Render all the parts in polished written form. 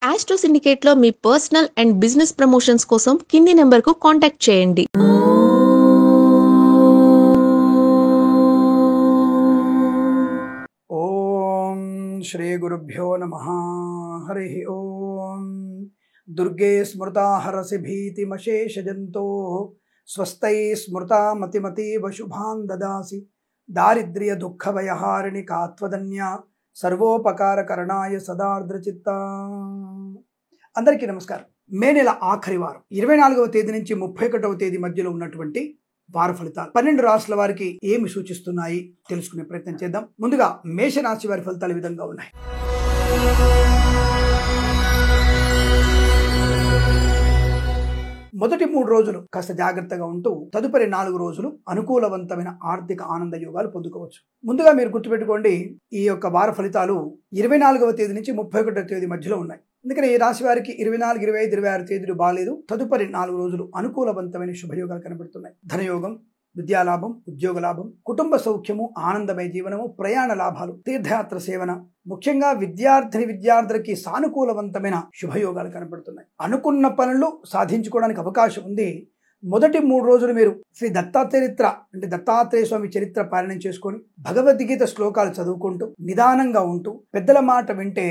Astro సిండికేట్లో మీ personal and business promotions కోసం కింది నెంబర్కు కాంటాక్ట్ చేయండి. ఓం శ్రీ గురుభ్యో నమః. హరి ఓం. దుర్గే స్మృతా హరసి భీతిమశేషజంతో స్వస్థై స్మృతా మతిమతీవ శుభాన్ దదాసి దారిద్ర్య దుఃఖభయహారిణి కాత్వదన్య సర్వోపకారకరణాయ సదార్ద్రచిత్త. అందరికీ నమస్కారం. మే నెల ఆఖరి వారం 24వ తేదీ నుంచి 31వ తేదీ మధ్యలో ఉన్నటువంటి వార ఫలితాలు 12 రాశుల వారికి ఏమి సూచిస్తున్నాయి తెలుసుకునే ప్రయత్నం చేద్దాం. ముందుగా మేషరాశి వారి ఫలితాలు ఈ విధంగా ఉన్నాయి. మొదటి 3 రోజులు కాస్త జాగ్రత్తగా ఉంటూ తదుపరి 4 రోజులు అనుకూలవంతమైన ఆర్థిక ఆనంద యోగాలు పొందుకోవచ్చు. ముందుగా మీరు గుర్తుపెట్టుకోండి, ఈ యొక్క వార ఫలితాలు 24వ తేదీ నుంచి 31వ తేదీ మధ్యలో ఉన్నాయి. అందుకని ఈ రాశి వారికి 24, 25, 26 తేదీలు బాగాలేదు. తదుపరి 4 రోజులు అనుకూలవంతమైన శుభయోగాలు కనబడుతున్నాయి. ధనయోగం, విద్యాలాభం, ఉద్యోగ లాభం, కుటుంబ సౌఖ్యము, ఆనందమయ జీవనము, ప్రయాణ లాభాలు, తీర్థయాత్ర సేవన, ముఖ్యంగా విద్యార్థులకి సానుకూలవంతమైన శుభయోగాలు కనబడుతున్నాయి. అనుకున్న పనులు సాధించుకోవడానికి అవకాశం ఉంది. మొదటి 3 రోజులు మీరు శ్రీ దత్తాత్రేయ స్వామి చరిత్ర పారాయణం చేసుకొని భగవద్గీత శ్లోకాలు చదువుకుంటూ నిదానంగా ఉంటూ పెద్దల మాట వింటే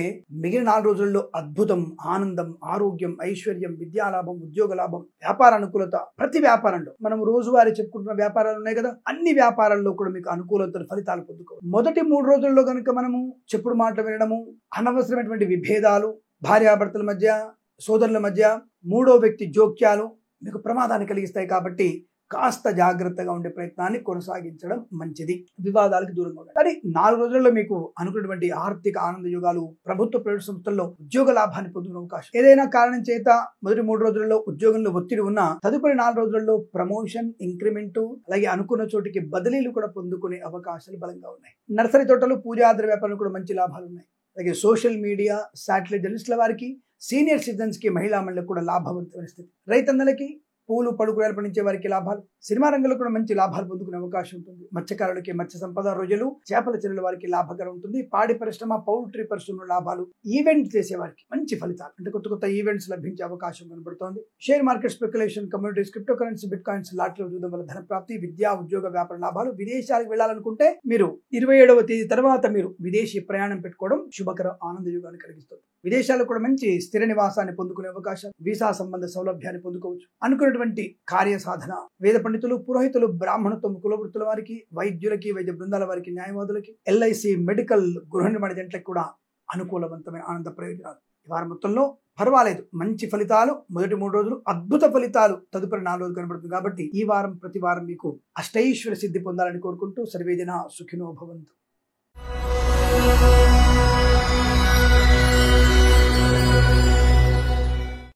మిగిలిన 4 రోజుల్లో అద్భుతం, ఆనందం, ఆరోగ్యం, ఐశ్వర్యం, విద్యాలాభం, ఉద్యోగ లాభం, వ్యాపార అనుకూలత. ప్రతి వ్యాపారంలో మనం రోజువారీ చెప్పుకుంటున్న వ్యాపారాలు ఉన్నాయి కదా, అన్ని వ్యాపారాల్లో కూడా మీకు అనుకూలత ఫలితాలు పొందుకోవాలి. మొదటి 3 రోజుల్లో కనుక మనము చెప్పుడు మాటలు వినడము, అనవసరమైనటువంటి విభేదాలు, భార్యాభర్తల మధ్య, సోదరుల మధ్య, మూడో వ్యక్తి జోక్యాలు మీకు ప్రమాదాన్ని కలిగిస్తాయి. కాబట్టి కాస్త జాగ్రత్తగా ఉండే ప్రయత్నాన్ని కొనసాగించడం మంచిది. వివాదాలకు దూరంగా ఉండాలి. కానీ 4 రోజుల్లో మీకు అనుకున్నటువంటి ఆర్థిక ఆనంద యోగాలు, ప్రభుత్వ ప్రైవేట్ సంస్థల్లో ఉద్యోగ లాభాన్ని పొందుకునే అవకాశం. ఏదైనా కారణం చేత మొదటి 3 రోజుల్లో ఉద్యోగంలో ఒత్తిడి ఉన్నా తదుపరి 4 రోజుల్లో ప్రమోషన్, ఇంక్రిమెంట్, అలాగే అనుకున్న చోటికి బదిలీలు కూడా పొందుకునే అవకాశాలు బలంగా ఉన్నాయి. నర్సరీ తోటలు, పూజాద్ర వ్యాపారంలో కూడా మంచి లాభాలు ఉన్నాయి. అలాగే సోషల్ మీడియా, శాటిలైట్ జర్నలిస్టుల వారికి, సీనియర్ సిటిజన్స్ కి, మహిళా మండలికి కూడా లాభవంతమైన స్థితి. రైతన్నలకి, పూలు పడుకురాలు పండించే వారికి లాభాలు, సినిమా రంగంలో కూడా మంచి లాభాలు పొందుకునే అవకాశం ఉంటుంది. మత్స్యకారులకి, మత్స్య సంపద, రొయ్యలు, చేపల చెరువుల వారికి లాభకరం ఉంటుంది. పాడి పరిశ్రమ, పౌల్ట్రీ పరిశ్రమ లాభాలు, ఈవెంట్ చేసే వారికి మంచి ఫలితాలు, అంటే కొత్త కొత్త ఈవెంట్స్ లభించే అవకాశం కనబడుతోంది. Share market, speculation, communities, cryptocurrency, bitcoins, లాటరీలో చూడడం వల్ల ధన ప్రాప్తి, విద్యా, ఉద్యోగ, వ్యాపార లాభాలు. విదేశాలకు వెళ్ళాలనుకుంటే మీరు 27వ తేదీ తర్వాత మీరు విదేశీ ప్రయాణం పెట్టుకోవడం శుభకర ఆనంద యుగాన్ని కలిగిస్తుంది. విదేశాల్లో కూడా మంచి స్థిర నివాసాన్ని పొందుకునే అవకాశం, వీసా సంబంధ సౌలభ్యాన్ని పొందుకోవచ్చు. అనుకున్నటువంటి కార్య సాధన, వేద పండితులు, పురోహితులు, బ్రాహ్మణత్వం, కులవృత్తుల వారికి, వైద్యులకి, వైద్య బృందాల వారికి, న్యాయవాదులకి, ఎల్ఐసి, మెడికల్, గృహ నిర్మాణ జంటలకు కూడా అనుకూలవంతమైన ఆనంద ప్రయోజనాలు. ఈ వారం మొత్తంలో పర్వాలేదు, మంచి ఫలితాలు. మొదటి 3 రోజులు అద్భుత ఫలితాలు, తదుపరి 4 రోజులు కనబడుతుంది. కాబట్టి ఈ వారం ప్రతి వారం మీకు అష్టైశ్వర సిద్ధి పొందాలని కోరుకుంటూ సర్వేజన సుఖినో భవంతు.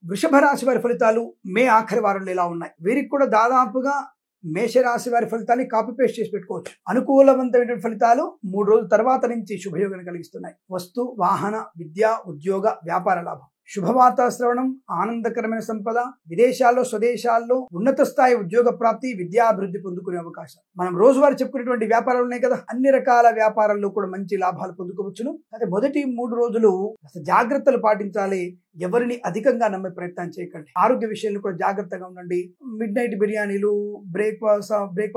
వృషభ రాశి వారి ఫలితాలు మే ఆఖరి వారంలో ఇలా ఉన్నాయి. వీరికి కూడా దాదాపుగా మేషరాశి వారి ఫలితాన్ని కాపీ పేస్ట్ చేసి పెట్టుకోవచ్చు. అనుకూలవంతమైన ఫలితాలు 3 రోజుల తర్వాత నుంచి శుభయోగాన్ని కలిగిస్తున్నాయి. వస్తు, వాహన, విద్య, ఉద్యోగ, వ్యాపార లాభం, శుభవార్త శ్రవణం, ఆనందకరమైన సంపద, విదేశాల్లో, స్వదేశాల్లో ఉన్నత స్థాయి ఉద్యోగ ప్రాప్తి, విద్యాభివృద్ధి పొందుకునే అవకాశం. మనం రోజువారీ చెప్పుకునేటువంటి వ్యాపారాలు ఉన్నాయి కదా, అన్ని రకాల వ్యాపారాల్లో కూడా మంచి లాభాలు పొందుకోవచ్చును. అయితే మొదటి 3 రోజులు జాగ్రత్తలు పాటించాలి. ఎవరిని అధికంగా నమ్మే ప్రయత్నం చేయకండి. ఆరోగ్య విషయంలో కూడా జాగ్రత్తగా ఉండండి. మిడ్ నైట్ బిర్యానీలు, బ్రేక్ఫాస్ట్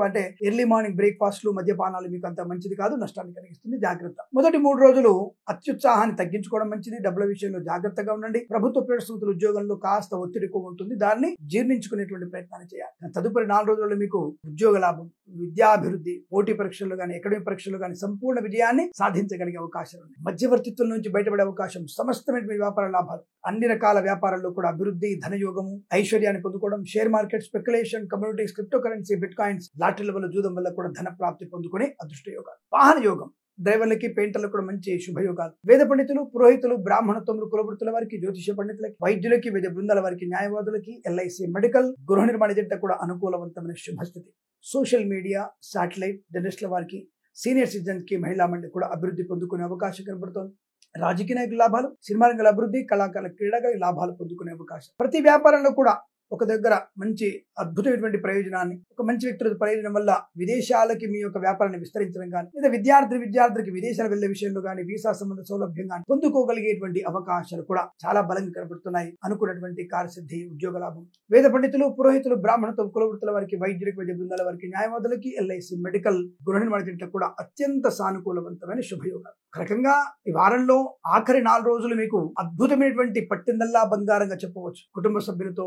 అంటే ఎర్లీ మార్నింగ్ బ్రేక్ఫాస్ట్లు, మద్యపానాలు మీకు అంత మంచిది కాదు, నష్టాన్ని కలిగిస్తుంది. జాగ్రత్త. మొదటి 3 రోజులు అత్యుత్సాహాన్ని తగ్గించుకోవడం మంచిది. డబ్బుల విషయంలో జాగ్రత్తగా ఉండండి. ప్రభుత్వ ప్రైవేట్ సంస్థల ఉద్యోగంలో కాస్త ఒత్తిడి ఎక్కువ ఉంటుంది, దాన్ని జీర్ణించుకునేటువంటి ప్రయత్నాన్ని చేయాలి. తదుపరి 4 రోజుల్లో మీకు ఉద్యోగ లాభం, విద్యాభివృద్ధి, పోటీ పరీక్షల్లో కానీ, అకాడమిక్ పరీక్షల్లో కానీ సంపూర్ణ విజయాన్ని సాధించగలిగే అవకాశం ఉంది. మధ్యవర్తిత్వం నుంచి బయటపడే అవకాశం, సమస్తమైన వ్యాపార లాభాలు, అన్ని రకాల వ్యాపారాల్లో కూడా అభివృద్ధి, ధనయోగము, ఐశ్వర్యాన్ని పొందుకోవడం. Share market, speculation, communities, cryptocurrency, bitcoins, లాటరీల వల్ల, జూదం వల్ల కూడా ధన ప్రాప్తి పొందుకునే అదృష్ట యోగాలు. వాహన యోగం, డ్రైవర్లకి, పెయింటర్లకు కూడా మంచి శుభయోగాలు. వేద పండితులు, పురోహితులు, బ్రాహ్మణత్వములు, కులవృత్తుల వారికి, జ్యోతిష పండితులకి, వైద్యులకి, వైద్య బృందాల వారికి, న్యాయవాదులకి, ఎల్ఐసి, మెడికల్, గృహ నిర్మాణ జంట కూడా అనుకూలవంతమైన శుభస్థితి. సోషల్ మీడియా, శాటిలైట్ జర్నలిస్టుల వారికి, సీనియర్ సిటిజన్స్ కి, మహిళా మండలి కూడా అభివృద్ధి పొందుకునే అవకాశం కనబడుతోంది. రాజకీయ నాయకుల లాభాలు, సినిమా రంగ అభివృద్ధి, కళాకారుల, క్రీడగా లాభాలు పొందుకునే అవకాశం. ప్రతి వ్యాపారంలో కూడా ఒక దగ్గర మంచి అద్భుతమైనటువంటి ప్రయోజనాన్ని, ఒక మంచి వ్యక్తుల ప్రయోజనం వల్ల విదేశాలకి మీ యొక్క వ్యాపారాన్ని విస్తరించడం కానీ, లేదా విద్యార్థులకి విదేశాలు వెళ్లే విషయంలో కానీ వీసా సంబంధ సౌలభ్యం కానీ పొందుకోగలిగేటువంటి అవకాశాలు కూడా చాలా బలంగా కనబడుతున్నాయి. అనుకున్నటువంటి కార్యసిద్ధి, ఉద్యోగ లాభం. వేద పండితులు, పురోహితులు, బ్రాహ్మణత్వం, కులవృత్తుల వారికి, వైద్యులకు, వైద్య బృందాల వారికి, న్యాయవాదులకి, ఎల్ఐసి, మెడికల్, గృహ నిర్మాణ కూడా అత్యంత సానుకూలవంతమైన శుభయోగాలు. ఒక రకంగా ఈ వారంలో ఆఖరి 4 రోజులు మీకు అద్భుతమైనటువంటి పట్టిందల్లా బంగారంగా చెప్పవచ్చు. కుటుంబ సభ్యులతో,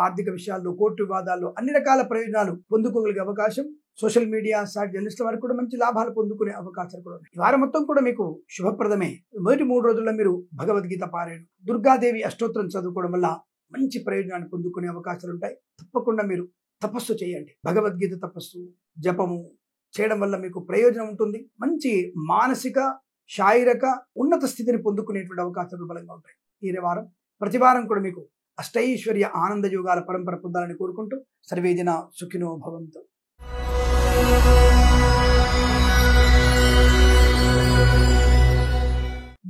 ఆర్థిక విషయాల్లో, కోర్టు వివాదాల్లో అన్ని రకాల ప్రయోజనాలు పొందుకోగలిగే అవకాశం, సోషల్ మీడియా సాట్ జర్నలిస్టుల వారికి కూడా మంచి లాభాలు పొందుకునే అవకాశాలు కూడా ఉన్నాయి. ఈ వారం మొత్తం కూడా మీకు శుభప్రదమే. మొదటి 3 రోజుల్లో మీరు భగవద్గీత పారాయణం, దుర్గాదేవి అష్టోత్తరం చదువుకోవడం వల్ల మంచి ప్రయోజనాన్ని పొందుకునే అవకాశాలు ఉంటాయి. తప్పకుండా మీరు తపస్సు చేయండి. భగవద్గీత తపస్సు, జపము చేయడం వల్ల మీకు ప్రయోజనం ఉంటుంది. మంచి మానసిక, శారీరక ఉన్నత స్థితిని పొందుకునేటువంటి అవకాశాలు బలంగా ఉంటాయి. ఈ వారం ప్రతి వారం కూడా మీకు అష్టైశ్వర్య ఆనంద యోగాల పరంపర పొందాలని కోరుకుంటూ సర్వేజన సుఖినో భవంతు.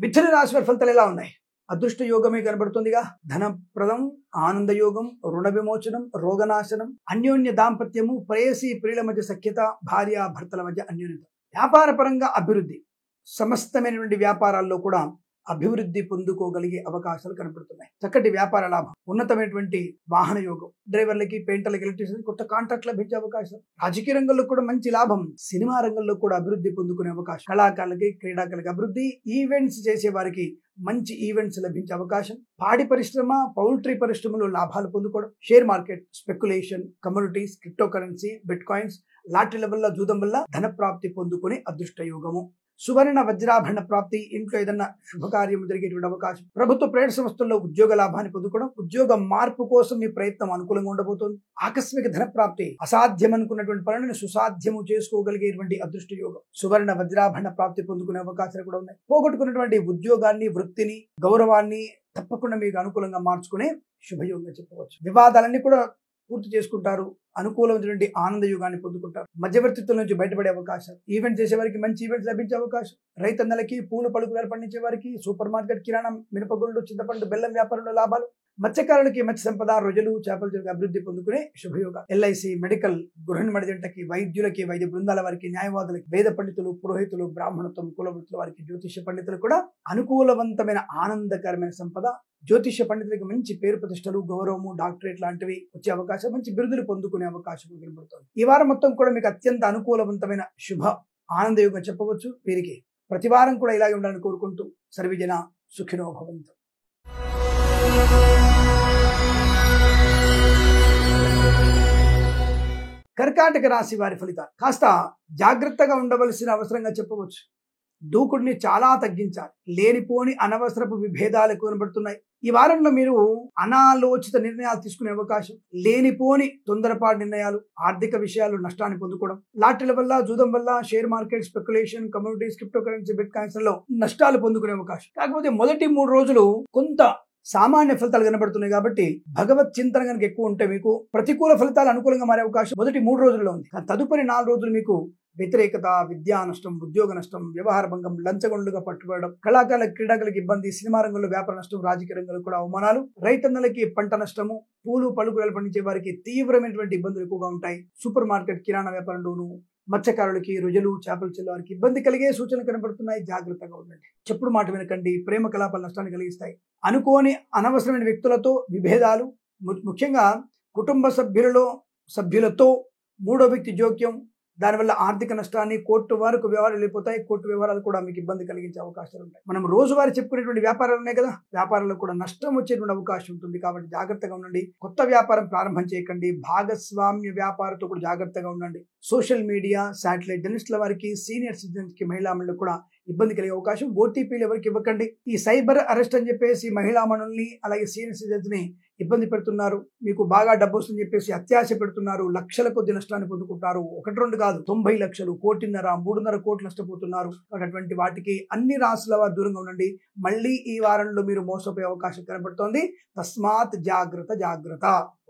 మిథున రాశి వారి ఫలితాలు ఎలా ఉన్నాయి? అదృష్ట యోగమే కనబడుతుందిగా. ధనప్రదం, ఆనంద యోగం, రుణ విమోచనం, రోగనాశనం, అన్యోన్య దాంపత్యము, ప్రేయసి ప్రియుల మధ్య సఖ్యత, భార్య భర్తల మధ్య అన్యోన్యత. వ్యాపార పరంగా అభివృద్ధి, సమస్తమైనటువంటి వ్యాపారాల్లో కూడా అభివృద్ధి పొందుకోగలిగే అవకాశాలు కనబడుతున్నాయి. చక్కటి వ్యాపార లాభం, ఉన్నతమైనటువంటి వాహన యోగం, డ్రైవర్లకి, పెయింటర్లకి, ఎలక్ట్రీషియన్ కొత్త కాంట్రాక్ట్ లభించే అవకాశం. రాజకీయ రంగంలో కూడా మంచి లాభం, సినిమా రంగంలో కూడా అభివృద్ధి పొందుకునే అవకాశం. కళాకారులకి, క్రీడాకారులకి అభివృద్ధి, ఈవెంట్స్ చేసే వారికి మంచి ఈవెంట్స్ లభించే అవకాశం. పాడి పరిశ్రమ, పౌల్ట్రీ పరిశ్రమలో లాభాలు పొందుకోవడం. Share market, speculation, commodities, cryptocurrency, bitcoins, లాటరీల వల్ల, జూదం వల్ల ధన ప్రాప్తి పొందుకునే అదృష్ట యోగము. సువర్ణ వజ్రాభరణ ప్రాప్తి, ఇంట్లో ఏదన్నా శుభకార్యం జరిగేటువంటి అవకాశం. ప్రభుత్వ ప్రైవేట్ సంస్థల్లో ఉద్యోగ లాభాన్ని పొందుకోవడం. ఉద్యోగ మార్పు కోసం మీ ప్రయత్నం అనుకూలంగా ఉండబోతోంది. ఆకస్మిక ధన ప్రాప్తి, అసాధ్యం అనుకున్నటువంటి పనులను సుసాధ్యము చేసుకోగలిగేటువంటి అదృష్ట యోగం. సువర్ణ వజ్రాభరణ ప్రాప్తి పొందుకునే అవకాశాలు కూడా ఉన్నాయి. పోగొట్టుకున్నటువంటి ఉద్యోగాన్ని, వృత్తిని, గౌరవాన్ని తప్పకుండా మీకు అనుకూలంగా మార్చుకునే శుభయోగంగా చెప్పవచ్చు. వివాదాలన్నీ కూడా పూర్తి చేసుకుంటారు. అనుకూలమైనటువంటి ఆనంద యుగాన్ని పొందుకుంటారు. మధ్యవర్తిత్వం నుంచి బయటపడే అవకాశం. ఈవెంట్ చేసే వారికి మంచి ఈవెంట్స్ లభించే అవకాశం. రైతన్నలకి, పూలు పలుకురాలు పండించే వారికి, సూపర్ మార్కెట్, కిరాణం, మినపగుళ్ళు, చింతపండు, బెల్లం వ్యాపారంలో లాభాలు. మత్స్యకారులకి మత్స్య సంపద, రొయ్యలు, చేపల అభివృద్ధి పొందుకునే శుభయోగ. ఎల్ఐసి, మెడికల్, గృహ నిర్మాణ జంటకి, వైద్యులకి, వైద్య బృందాల వారికి, న్యాయవాదులకి, వేద పండితులు, పురోహితులు, బ్రాహ్మణత్వం, కులవృత్తుల వారికి, జ్యోతిష్య పండితులు కూడా అనుకూలవంతమైన ఆనందకరమైన సంపద. జ్యోతిష్య పండితులకి మంచి పేరు ప్రతిష్టలు, గౌరవము, డాక్టరేట్ లాంటివి వచ్చే అవకాశం, మంచి బిరుదులు పొందుకునే అవకాశం కనబడుతుంది. ఈ వారం మొత్తం కూడా మీకు అత్యంత అనుకూలవంతమైన శుభ ఆనందయోగం చెప్పవచ్చు. వీరికి ప్రతి వారం కూడా ఇలాగే ఉండాలని కోరుకుంటూ సర్వజన సుఖినో భవంతు. కర్కాటక రాశి వారి ఫలితాలు కాస్త జాగ్రత్తగా ఉండవలసిన అవసరంగా చెప్పవచ్చు. దూకుడిని చాలా తగ్గించాలి. లేనిపోని అనవసరపు విభేదాలు కనబడుతున్నాయి. ఈ వారంలో మీరు అనాలోచిత నిర్ణయాలు తీసుకునే అవకాశం. లేనిపోని తొందరపాటు నిర్ణయాలు, ఆర్థిక విషయాలు నష్టాన్ని పొందుకోవడం. లాటరీల వల్ల, జూదం వల్ల, share market, speculation, commodities, cryptocurrency, bit coins లో నష్టాలు పొందుకునే అవకాశం. కాకపోతే మొదటి 3 రోజులు కొంత సామాన్య ఫలితాలు కనబడుతున్నాయి కాబట్టి భగవత్ చింతన కనుక ఎక్కువ ఉంటే మీకు ప్రతికూల ఫలితాలు అనుకూలంగా మారే అవకాశం మొదటి 3 రోజుల్లో ఉంది. తదుపరి 4 రోజులు మీకు వ్యతిరేకత, విద్యా నష్టం, ఉద్యోగ నష్టం, వ్యవహార భంగం, లంచగొండుగా పట్టుబడడం, కళాకారుల, క్రీడాకులకు ఇబ్బంది, సినిమా రంగంలో వ్యాపార నష్టం, రాజకీయ రంగంలో కూడా అవమానాలు, రైతన్నలకి పంట నష్టము, పూలు పలుకురాలు పండించే వారికి తీవ్రమైనటువంటి ఇబ్బందులు ఎక్కువగా ఉంటాయి. సూపర్ మార్కెట్, కిరాణా వ్యాపారంలోను, మత్స్యకారులకి, రొయ్యలు, చేపలు చెల్లే వారికి ఇబ్బంది కలిగే సూచనలు కనబడుతున్నాయి. జాగ్రత్తగా ఉండండి. చెప్పుడు మాట వినకండి. ప్రేమ కలాపాలు నష్టాన్ని కలిగిస్తాయి. అనుకోని అనవసరమైన వ్యక్తులతో విభేదాలు, ముఖ్యంగా కుటుంబ సభ్యులతో మూడో వ్యక్తి జోక్యం, దానివల్ల ఆర్థిక నష్టాన్ని, కోర్టు వరకు వ్యవహారాలు వెళ్ళిపోతాయి. కోర్టు వ్యవహారాలు కూడా మీకు ఇబ్బంది కలిగించే అవకాశాలు ఉంటాయి. మనం రోజువారీ చెప్పుకునేటువంటి వ్యాపారాలు ఉన్నాయి కదా, వ్యాపారాల్లో కూడా నష్టం వచ్చేటువంటి అవకాశం ఉంటుంది. కాబట్టి జాగ్రత్తగా ఉండండి. కొత్త వ్యాపారం ప్రారంభం చేయకండి. భాగస్వామ్య వ్యాపారంతో కూడా జాగ్రత్తగా ఉండండి. సోషల్ మీడియా, శాటిలైట్ జర్నలిస్టుల వారికి, సీనియర్ సిటిజన్స్ కి, మహిళా మండలికి కూడా ఇబ్బంది కలిగే అవకాశం. ఓటీపీలు ఎవరికి ఇవ్వకండి. ఈ సైబర్ అరెస్ట్ అని చెప్పేసి మహిళా మండలిని, అలాగే సీనియర్ సిటిజన్స్ ని ఇబ్బంది పెడుతున్నారు. మీకు బాగా డబ్బు వస్తుందని చెప్పేసి అత్యాశ పెడుతున్నారు. లక్షల కొద్ది నష్టాన్ని పొందుకుంటారు. 1-2 కాదు, 90 లక్షలు, 1.5 కోట్లు నష్టపోతున్నారు. అటువంటి వాటికి అన్ని రాసుల వారు దూరంగా ఉండండి. మళ్ళీ ఈ వారంలో మీరు మోసపోయే అవకాశం కనబడుతోంది. తస్మాత్ జాగ్రత్త.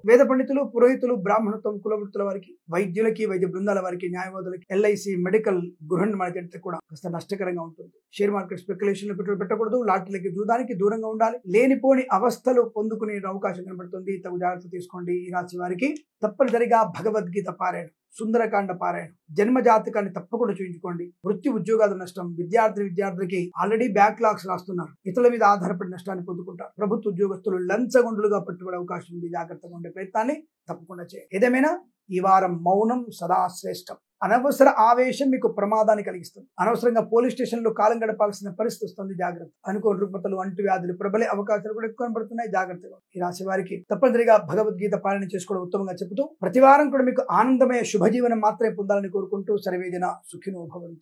వేద పండితులు, పురోహితులు, బ్రాహ్మణత్వం, కులవృత్తుల వారికి, వైద్యులకి, వైద్య బృందాల వారికి, న్యాయవాదులకి, ఎల్ఐసి, మెడికల్, గృహ నిర్మాణ కూడా కాస్త నష్టకరంగా ఉంటుంది. షేర్ మార్కెట్ స్పెక్యులేషన్ పెట్టుబడి పెట్టకూడదు. లాటరీలకి, జూదానికి దూరంగా ఉండాలి. లేనిపోని అవస్థలు పొందుకునే అవకాశం కనబడుతుంది. తగు జాగ్రత్త తీసుకోండి. ఈ రాశి వారికి తప్పనిసరిగా భగవద్గీత పారాయణం, సుందరకాండ పారాయణం, జన్మ జాతకాన్ని తప్పకుండా చూపించుకోండి. వృత్తి ఉద్యోగాల నష్టం, విద్యార్థులకి ఆల్రెడీ బ్యాక్లాగ్స్ రాస్తున్నారు, ఇతరుల మీద ఆధారపడి నష్టాన్ని పొందుకుంటారు. ప్రభుత్వ ఉద్యోగస్తులు లంచగొండులుగా పట్టుబడే అవకాశం ఉంది. జాగ్రత్తగా ఉండే ప్రయత్నాన్ని తప్పకుండా చేయండి. ఏదేమైనా ఈ వారం మౌనం సదా శ్రేష్టం. అనవసర ఆవేశం మీకు ప్రమాదాన్ని కలిగిస్తుంది. అనవసరంగా పోలీస్ స్టేషన్ లో కాలం గడపాల్సిన పరిస్థితి వస్తుంది. జాగ్రత్త. అనుకోని రుగ్మతలు, అంటువ్యాధులు ప్రబలే అవకాశాలు కూడా ఎక్కువ కనబడుతున్నాయి. జాగ్రత్తగా. ఈ రాశి వారికి తప్పనిసరిగా భగవద్గీత పాలన చేసుకోవడం ఉత్తమంగా చెబుతూ ప్రతి వారం కూడా మీకు ఆనందమయ శుభజీవనం మాత్రమే పొందాలని కోరుకుంటూ సర్వేజన సుఖినో భవంతు.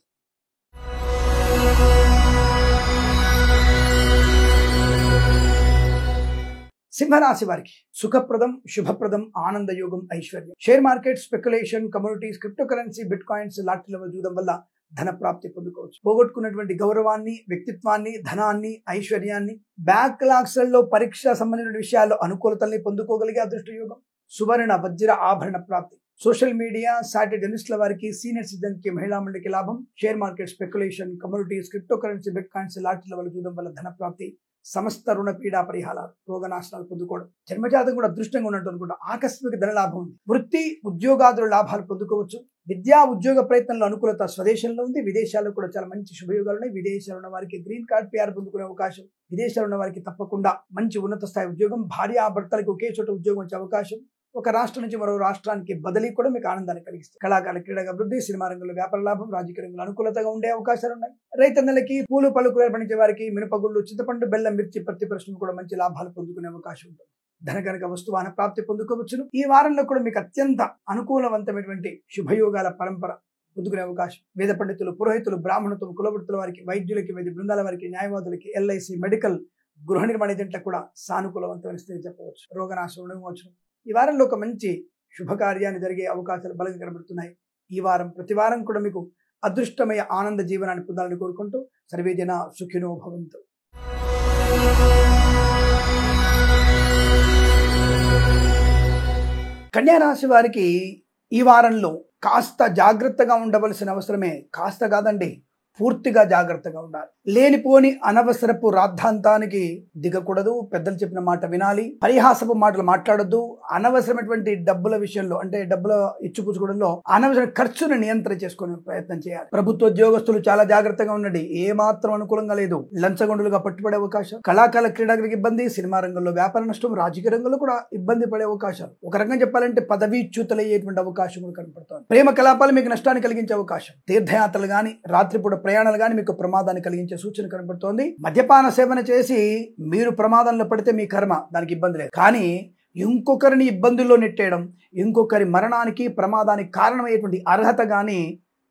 సింహరాశి వారికి సుఖప్రదం, శుభప్రదం, ఆనందయోగం, ఐశ్వర్యం. Share market, speculation, commodities, cryptocurrency, bit coins, lottery level జూదం వల్ల ధన ప్రాప్తి పొందుకోవచ్చు. పోగొట్టుకున్నటువంటి గౌరవాన్ని, వ్యక్తిత్వాన్ని, ధనాన్ని, ఐశ్వర్యాన్ని, బ్యాక్లాగ్స్ లలో పరీక్ష సంబంధించిన విషయాల్లో అనుకూలతల్ని పొందుకోగలిగే అదృష్ట యోగం. సువర్ణ, వజ్ర, ఆభరణ ప్రాప్తి. సోషల్ మీడియా, సాటి జర్నలిస్టుల వారికి, సీనియర్ సిటిజన్ కి, మహిళా మండలికి లాభం. Share market, speculation, commodities, cryptocurrency, bit coins, lottery level జూదం వల్ల ధన ప్రాప్తి. సమస్త రుణ పీడా పరిహారాలు, రోగనాశనాలు పొందుకోవడం. జన్మజాతకం కూడా అదృష్టంగా ఉన్నట్టు అనుకుంటా. ఆకస్మిక ధన లాభం ఉంది. వృత్తి ఉద్యోగాదుల లాభాలు పొందుకోవచ్చు. విద్యా ఉద్యోగ ప్రయత్నంలో అనుకూలత స్వదేశంలో ఉంది. విదేశాల్లో కూడా చాలా మంచి శుభయోగాలు ఉన్నాయి. విదేశాల్లో ఉన్న వారికి గ్రీన్ కార్డ్, PR పొందుకునే అవకాశం. విదేశాల్లో ఉన్న వారికి తప్పకుండా మంచి ఉన్నత స్థాయి ఉద్యోగం, భార్యాభర్తలకు ఒకే చోట ఉద్యోగం వచ్చే అవకాశం. ఒక రాష్ట్రం నుంచి మరో రాష్ట్రానికి బదిలీ కూడా మీకు ఆనందాన్ని కలిగిస్తుంది. కళాకారుల క్రీడా అభివృద్ధి, సినిమా రంగంలో వ్యాపార లాభం, రాజకీయ రంగంలో అనుకూలతగా ఉండే అవకాశాలు ఉన్నాయి. రైతన్నలకి, పూలు పళ్ళు పండించే వారికి, మినపగుళ్ళు, చింతపండు, బెల్లం, మిర్చి, ప్రతి పరిశ్రమ కూడా మంచి లాభాలు పొందుకునే అవకాశం ఉంటుంది. ధనకనక వస్తువాన ప్రాప్తి పొందుకోవచ్చును. ఈ వారంలో కూడా మీకు అత్యంత అనుకూలవంతమైనటువంటి శుభయోగాల పరంపర పొందుకునే అవకాశం. వేద పండితులు, పురోహితులు, బ్రాహ్మణత్వం, కులవృత్తుల వారికి, వైద్యులకి, వైద్య బృందాల వారికి, న్యాయవాదులకి, ఎల్ఐసి, మెడికల్, గృహ నిర్మాణ ఏజెంట్లకు కూడా సానుకూలవంతమైన స్థితి చెప్పవచ్చు. రోగనాశనం ఉండవచ్చు. ఈ వారంలో ఒక మంచి శుభకార్యాన్ని జరిగే అవకాశాలు బలంగా కనబడుతున్నాయి. ఈ వారం ప్రతి వారం కూడా మీకు అదృష్టమయ ఆనంద జీవనాన్ని పొందాలని కోరుకుంటూ సర్వేజన సుఖినో భవంతు. కన్యా రాశి వారికి ఈ వారంలో కాస్త జాగ్రత్తగా ఉండవలసిన అవసరమే. కాస్త కాదండి, పూర్తిగా జాగ్రత్తగా ఉండాలి. లేనిపోని అనవసరపు రాద్ధాంతానికి దిగకూడదు. పెద్దలు చెప్పిన మాట వినాలి. పరిహాసపు మాటలు మాట్లాడొద్దు. అనవసరమైనటువంటి డబ్బుల విషయంలో, అంటే డబ్బుల ఇచ్చిపుచ్చుకోవడంలో అనవసర ఖర్చును నియంత్రణ చేసుకునే ప్రయత్నం చేయాలి. ప్రభుత్వ ఉద్యోగస్తులు చాలా జాగ్రత్తగా ఉండండి. ఏ మాత్రం అనుకూలంగా లేదు. లంచగొండులుగా పట్టుబడే అవకాశం, కళాకారుల క్రీడాకులకు ఇబ్బంది, సినిమా రంగంలో వ్యాపార నష్టం, రాజకీయ రంగంలో కూడా ఇబ్బంది పడే అవకాశాలు. ఒక రకంగా చెప్పాలంటే పదవీచ్యుతులయ్యేటువంటి అవకాశం కూడా కనపడుతుంది. ప్రేమ కలాపాలు మీకు నష్టాన్ని కలిగించే అవకాశం. తీర్థయాత్రలు గాని, రాత్రిపూట ప్రయాణాలు గాని మీకు ప్రమాదాన్ని కలిగించే సూచన కనబడుతోంది. మద్యపాన సేవన చేసి మీరు ప్రమాదంలో పడితే మీ కర్మ, దానికి ఇబ్బంది లేదు. కానీ ఇంకొకరిని ఇబ్బందుల్లో నెట్టేయడం, ఇంకొకరి మరణానికి, ప్రమాదానికి కారణమయ్యేటువంటి అర్హత గాని,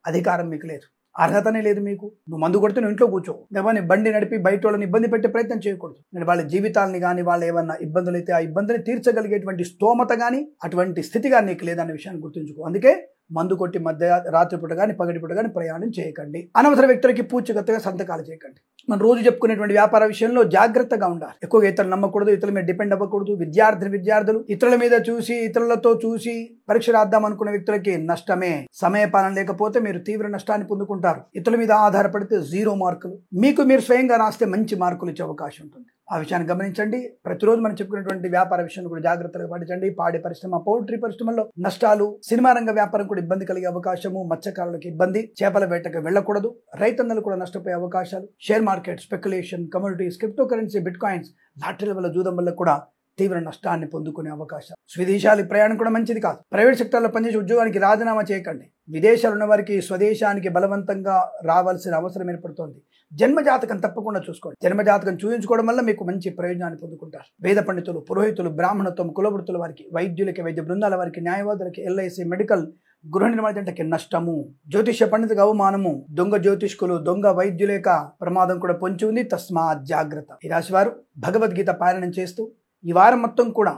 అధికారం మీకు లేదు. అర్హతనే లేదు మీకు. నువ్వు మందు కొడితే నువ్వు ఇంట్లో కూర్చో. ఎవరిని బండి నడిపి బయట వాళ్ళని ఇబ్బంది పెట్టే ప్రయత్నం చేయకూడదు. నేను వాళ్ళ జీవితాలని కానీ, వాళ్ళు ఏమన్నా ఇబ్బందులు అయితే ఆ ఇబ్బందిని తీర్చగలిగేటువంటి స్తోమత కానీ, అటువంటి స్థితి కానీ నీకు లేదనే విషయాన్ని గుర్తుంచుకో. అందుకే మందు కొట్టి మధ్య రాత్రిపూట కానీ, పగటిపూట కానీ ప్రయాణం చేయకండి. అనవసర వ్యక్తులకి పూచికత్తుగా సంతకాలు చేయకండి. మనం రోజు చెప్పుకునేటువంటి వ్యాపార విషయంలో జాగ్రత్తగా ఉండాలి. ఎక్కువగా ఇతరులు నమ్మకూడదు, ఇతరుల మీద డిపెండ్ అవ్వకూడదు. విద్యార్థులు ఇతరుల మీద చూసి, ఇతరులతో చూసి పరీక్ష రాద్దాం అనుకునే వ్యక్తులకి నష్టమే. సమయపాలన లేకపోతే మీరు తీవ్ర నష్టాన్ని పొందుకుంటారు. ఇతరుల మీద ఆధారపడితే 0 మార్కులు. మీకు మీరు స్వయంగా రాస్తే మంచి మార్కులు ఇచ్చే అవకాశం ఉంటుంది. ఆ విషయాన్ని గమనించండి. ప్రతిరోజు మనం చెప్పుకునేటువంటి వ్యాపార విషయాన్ని కూడా జాగ్రత్తగా పాటించండి. పాడి పరిశ్రమ, పౌల్ట్రీ పరిశ్రమలో నష్టాలు, సినిమా రంగ వ్యాపారం కూడా ఇబ్బంది కలిగే అవకాశము, మత్స్యకారులకు ఇబ్బంది, చేపల వేటకు వెళ్ళకూడదు, రైతన్నలు కూడా నష్టపోయే అవకాశాలు. Share market, speculation, commodities, cryptocurrency, bitcoins, లాటరీల వల్ల, జూదం వల్ల కూడా తీవ్ర నష్టాన్ని పొందుకునే అవకాశం. స్వదేశాల ప్రయాణం కూడా మంచిది కాదు. ప్రైవేట్ సెక్టర్లో పనిచేసే ఉద్యోగానికి రాజీనామా చేయకండి. విదేశాలు ఉన్న వారికి స్వదేశానికి బలవంతంగా రావాల్సిన అవసరం ఏర్పడుతోంది. జన్మజాతకం తప్పకుండా చూసుకోండి. జన్మజాతకం చూపించుకోవడం వల్ల మీకు మంచి ప్రయోజనాన్ని పొందుకుంటారు. వేద పండితులు, పురోహితులు, బ్రాహ్మణత్వం, కులవృత్తుల వారికి, వైద్యులకి, వైద్య బృందాల వారికి, న్యాయవాదులకి, ఎల్ఐసి, మెడికల్, గృహ నిర్మాణ జంటకి నష్టము, జ్యోతిష పండితులకు అవమానము, దొంగ జ్యోతిష్కులు, దొంగ వైద్యులేక ప్రమాదం కూడా పొంచి ఉంది. తస్మాత్ జాగ్రత్త. ఈ రాశి వారు భగవద్గీత పారాయణం చేస్తూ ఈ వారం మొత్తం కూడా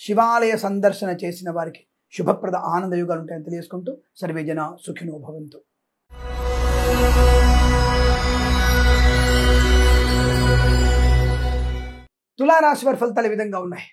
శివాలయ సందర్శన చేసిన వారికి శుభప్రద ఆనంద యుగాలు ఉంటాయని తెలియజేసుకుంటూ సర్వేజన సుఖినో భవంతు. తులారాశి వారి ఫలితాలు ఈ విధంగా ఉన్నాయి.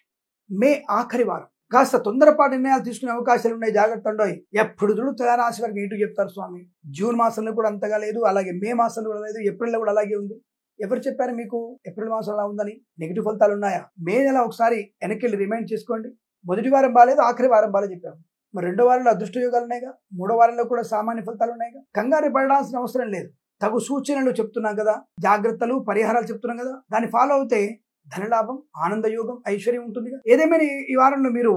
మే ఆఖరి వారం కాస్త తొందరపాటు నిర్ణయాలు తీసుకునే అవకాశాలు ఉన్నాయి, జాగ్రత్త అండోయ్. ఎప్పుడు చూడు తులారాశి వారికి నీటు చెప్తారు స్వామి. జూన్ మాసంలో కూడా అంతగా లేదు, అలాగే మే మాసంలో కూడా లేదు, ఏప్రిల్లో కూడా అలాగే ఉంది. ఎవరు చెప్పారు మీకు ఏప్రిల్ మాసం అలా ఉందని? నెగిటివ్ ఫలితాలు ఉన్నాయా? మే నెల ఒకసారి వెనక్కి వెళ్ళి రిమైండ్ చేసుకోండి. మొదటి వారం బాగాలేదు, ఆఖరి వారం బాగాలేదు చెప్పాము. మరి రెండో వారంలో అదృష్ట యోగాలు ఉన్నాయిగా, మూడో వారంలో కూడా సామాన్య ఫలితాలు ఉన్నాయిగా. కంగారు పడాల్సిన అవసరం లేదు. తగు సూచనలు చెప్తున్నాం కదా, జాగ్రత్తలు పరిహారాలు చెప్తున్నాం కదా, దాన్ని ఫాలో అవుతే ధనలాభం, ఆనందయోగం, ఐశ్వర్యం ఉంటుంది. ఏదేమైనా ఈ వారంలో మీరు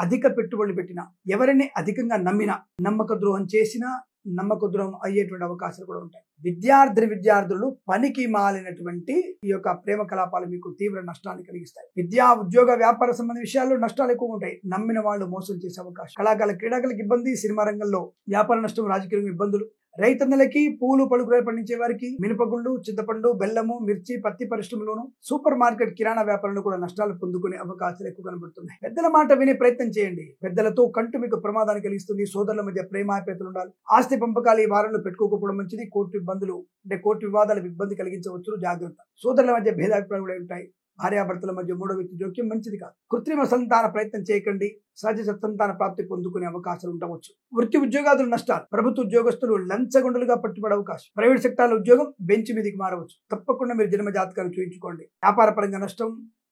అధిక పెట్టుబడులు పెట్టినా, ఎవరిని అధికంగా నమ్మినా, నమ్మక ద్రోహం చేసినా నమ్మక ద్రోహం అయ్యేటువంటి అవకాశాలు కూడా ఉంటాయి. విద్యార్థులు పనికి మాలినటువంటి ఈ యొక్క ప్రేమ కలాపాలు మీకు తీవ్ర నష్టాన్ని కలిగిస్తాయి. విద్యా ఉద్యోగ వ్యాపార సంబంధించిన విషయాల్లో నష్టాలు ఎక్కువ ఉంటాయి. నమ్మిన వాళ్ళు మోసం చేసే అవకాశం. క్రీడాకారులకు ఇబ్బంది, సినిమా రంగంలో వ్యాపార నష్టం, రాజకీయ ఇబ్బందులు. రైతన్నలకి పూలు పలుకురాలు పండించే వారికి మినపగుళ్ళు, చింతపండు, బెల్లము, మిర్చి, పత్తి పరిశ్రమలోను, సూపర్ మార్కెట్ కిరాణా వ్యాపారంలో కూడా నష్టాలు పొందుకునే అవకాశాలు ఎక్కువ కనబడుతున్నాయి. పెద్దల మాట వినే ప్రయత్నం చేయండి. పెద్దలతో కంటు మీకు ప్రమాదాన్ని కలిగిస్తుంది. సోదరుల మధ్య ప్రేమాప్యాయతలు ఉండాలి. ఆస్తి పంపకాలు ఈ వారంలో పెట్టుకోకపోవడం మంచిది. కోర్టు వివాదాలకు ఇబ్బంది కలిగించవచ్చు, జాగ్రత్త. సోదరుల మధ్య భేదాభిప్రాయాలు కూడా ఉంటాయి. భార్యాభర్తల మధ్య మూడో వ్యక్తి జోక్యం మంచిది కాదు. కృత్రిమ సంతాన ప్రయత్నం చేయకండి. సహజ సంతాన ప్రాప్తి పొందుకునే అవకాశాలు ఉండవచ్చు. వృత్తి ఉద్యోగాదులు నష్టాలు. ప్రభుత్వ ఉద్యోగస్తులు లంచగొండలుగా పట్టుబడే అవకాశం. ప్రైవేట్ సెక్టార్ల ఉద్యోగం బెంచ్ మీదకి మారవచ్చు. తప్పకుండా మీరు జన్మ జాతకాలు చూయించుకోండి. వ్యాపార పరంగా నష్టం,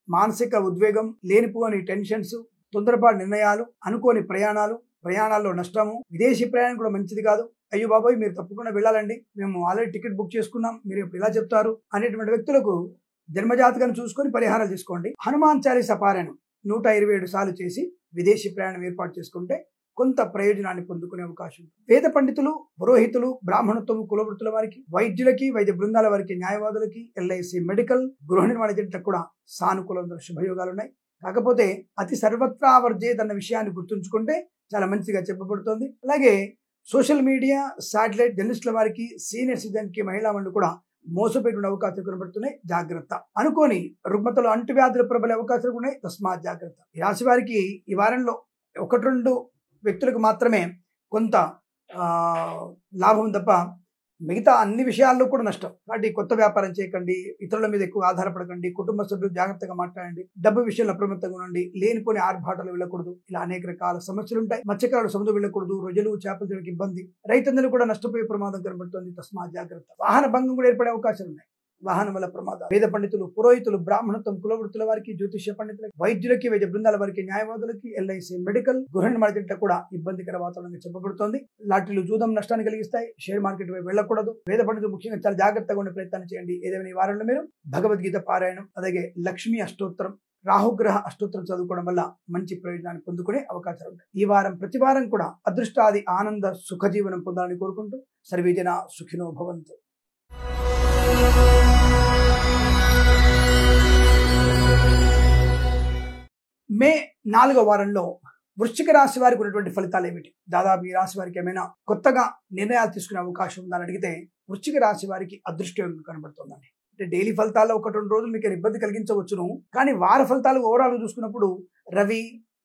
మానసిక ఉద్వేగం, లేనిపోని టెన్షన్స్, తొందరపాటు నిర్ణయాలు, అనుకోని ప్రయాణాల్లో నష్టము. విదేశీ ప్రయాణం కూడా మంచిది కాదు. అయ్యో బాబాయ్ మీరు తప్పకుండా వెళ్ళాలండి, మేము ఆల్రెడీ టికెట్ బుక్ చేసుకున్నాం, మీరు ఇప్పుడు ఇలా చెప్తారు అనేటువంటి వ్యక్తులకు జన్మజాతకాన్ని చూసుకొని పరిహారాలు తీసుకోండి. హనుమాన్ చాలీసా పారాయణం 127 సార్లు చేసి విదేశీ ప్రయాణం ఏర్పాటు చేసుకుంటే కొంత ప్రయోజనాన్ని పొందుకునే అవకాశం. వేద పండితులు, పురోహితులు, బ్రాహ్మణత్వం, కులవృత్తుల వారికి, వైద్యులకి, వైద్య బృందాల వారికి, న్యాయవాదులకి, ఎల్ఐసి, మెడికల్, గృహ నిర్మాణ జంటలకు కూడా సానుకూల శుభయోగాలు ఉన్నాయి. కాకపోతే అతి సర్వత్రా వర్జేత్ అన్న విషయాన్ని గుర్తుంచుకుంటే చాలా మంచిగా చెప్పబడుతోంది. అలాగే సోషల్ మీడియా, శాటిలైట్ జర్నలిస్టుల వారికి, సీనియర్ సిటిజన్ కి, మహిళా మండలి కూడా మోసపోయిన అవకాశాలు కనబడుతున్నాయి, జాగ్రత్త. అనుకోని రుగ్మతలు, అంటువ్యాధులు ప్రబలే అవకాశాలు ఉన్నాయి, తస్మాత్ జాగ్రత్త. ఈ రాశి వారికి ఈ వారంలో 1-2 వ్యక్తులకు మాత్రమే కొంత లాభం తప్ప మిగతా అన్ని విషయాల్లో కూడా నష్టం. కాబట్టి కొత్త వ్యాపారం చేయకండి, ఇతరుల మీద ఎక్కువ ఆధారపడకండి, కుటుంబ సభ్యులు జాగ్రత్తగా మాట్లాడండి, డబ్బు విషయంలో అప్రమత్తంగా ఉండండి, లేనిపోని ఆర్భాటాలు వెళ్ళకూడదు. ఇలా అనేక రకాల సమస్యలు ఉంటాయి. మత్స్యకారులు సముద్రం వెళ్ళకూడదు, రొయ్యలు, చేపలు తినడానికి ఇబ్బంది, రైతన్నలు కూడా నష్టపోయే ప్రమాదం కనబడుతుంది, తస్మాత్ జాగ్రత్త. వాహన భంగం కూడా ఏర్పడే అవకాశాలు ఉన్నాయి. వాహనం వల్ల ప్రమాదం. వేద పండితులు, పురోహితులు, బ్రాహ్మణత్వం, కులవృత్తుల వారికి, జ్యోతిష్య పండితులకి, వైద్యులకి, వైద్య బృందాల వారికి, న్యాయవాదులకి, ఎల్ఐసి, మెడికల్, గృహ నిర్మాణ జంటలకు కూడా ఇబ్బందికర వాతావరణంగా చెప్పబడుతోంది. లాటరీలు, జూదం నష్టాన్ని కలిగిస్తాయి. షేర్ మార్కెట్ వైపు వెళ్ళకూడదు. వేద పండితులు ముఖ్యంగా చాలా జాగ్రత్తగా ఉండే ప్రయత్నం చేయండి. ఏదైనా ఈ వారంలో మీరు భగవద్గీత పారాయణం, అలాగే లక్ష్మీ అష్టోత్తరం, రాహుగ్రహ అష్టోత్తరం చదువుకోవడం వల్ల మంచి ప్రయోజనాన్ని పొందుకునే అవకాశాలు ఉంటాయి. ఈ వారం ప్రతి వారం కూడా అదృష్టాది ఆనంద సుఖజీవనం పొందాలని కోరుకుంటూ సర్వేజన సుఖినో భవంతు. మే 4వ వారంలో వృశ్చిక రాశి వారికి ఉన్నటువంటి ఫలితాలు ఏమిటి? దాదాపు ఈ రాశి వారికి ఏమైనా కొత్తగా నిర్ణయాలు తీసుకునే అవకాశం ఉందని అడిగితే వృశ్చిక రాశి వారికి అదృష్టం కనబడుతుందండి. అంటే డైలీ ఫలితాల్లో 1-2 రోజులు మీకు ఇబ్బంది కలిగించవచ్చును, కానీ వార ఫలితాలు ఓవరాల్ చూసుకున్నప్పుడు రవి,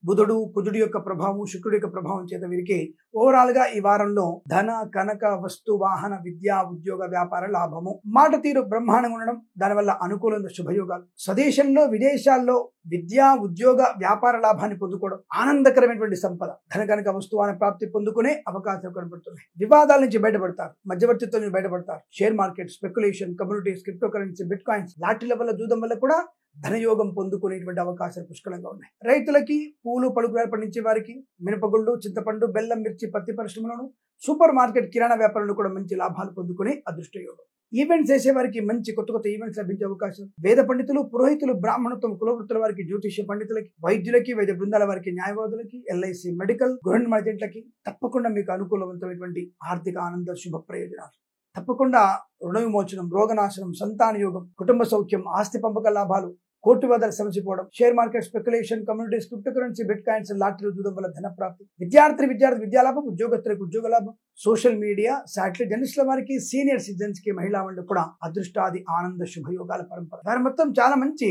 బుధుడు, కుజుడి యొక్క ప్రభావం, శుక్రుడి యొక్క ప్రభావం చేత వీరికి ఓవరాల్ గా ఈ వారంలో ధన, కనక, వస్తు, వాహన, విద్యా, ఉద్యోగ, వ్యాపార లాభము. మాట తీరు బ్రహ్మాండంగా ఉండడం, దానివల్ల అనుకూలమైన శుభయోగాలు. స్వదేశంలో, విదేశాల్లో విద్యా, ఉద్యోగ, వ్యాపార లాభాన్ని పొందుకోవడం, ఆనందకరమైనటువంటి సంపద, ధన, కనక, వస్తువాన ప్రాప్తి పొందుకునే అవకాశం కనబడుతున్నాయి. వివాదాల నుంచి బయటపడతారు, మధ్యవర్తిత్వం నుంచి బయటపడతారు. Share market, speculation, communities, cryptocurrency, bitcoins, లాటరీల వల్ల, జూదం వల్ల కూడా ధనయోగం పొందుకునేటువంటి అవకాశాలు పుష్కలంగా ఉన్నాయి. రైతులకి, పూలు పలుకురాలు పండించే వారికి, మినపగుళ్ళు, చింతపండు, బెల్లం, మిర్చి, పత్తి పరిశ్రమలను, సూపర్ మార్కెట్ కిరాణా వ్యాపారంలో కూడా మంచి లాభాలు పొందుకునే అదృష్ట యోగం. ఈవెంట్స్ చేసే వారికి మంచి కొత్త ఈవెంట్స్ లభించే అవకాశం. వేద పండితులు, పురోహితులు, బ్రాహ్మణత్వం, కులవృత్తుల వారికి, జ్యోతిష్య పండితులకి, వైద్యులకి, వైద్య బృందాల వారికి, న్యాయవాదులకి, ఎల్ఐసి, మెడికల్, గృహ నిర్మాణ జంటలకి తప్పకుండా మీకు అనుకూలవంతమైనటువంటి ఆర్థిక ఆనంద శుభ ప్రయోజనాలు. తప్పకుండా రుణ విమోచనం, రోగనాశనం, సంతాన యోగం, కుటుంబ సౌఖ్యం, ఆస్తి పంపక లాభాలు, కోర్టు వద్దల సమసిపోవడం, share market, speculation, communities, cryptocurrency, bitcoins, లాటరీలు, జూదం వల్ల ధన ప్రాప్తి. విద్యార్థి విద్యాలాభం, ఉద్యోగస్తులకు ఉద్యోగ లాభం. సోషల్ మీడియా, శాటిలైట్ జర్నలిస్టుల వారికి, సీనియర్ సిటిజన్స్ కి, మహిళా మండలి కూడా అదృష్టాది ఆనంద శుభయోగాల పరంపర. దాని మొత్తం చాలా మంచి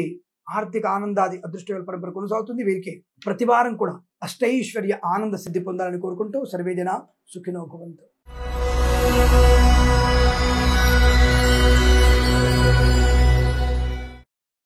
ఆర్థిక ఆనందాది అదృష్టయోగాల పరంపర కొనసాగుతుంది. వీరికి ప్రతి వారం కూడా అష్టైశ్వర్య ఆనంద సిద్ధి పొందాలని కోరుకుంటూ సర్వేజన సుఖినో భవంతు.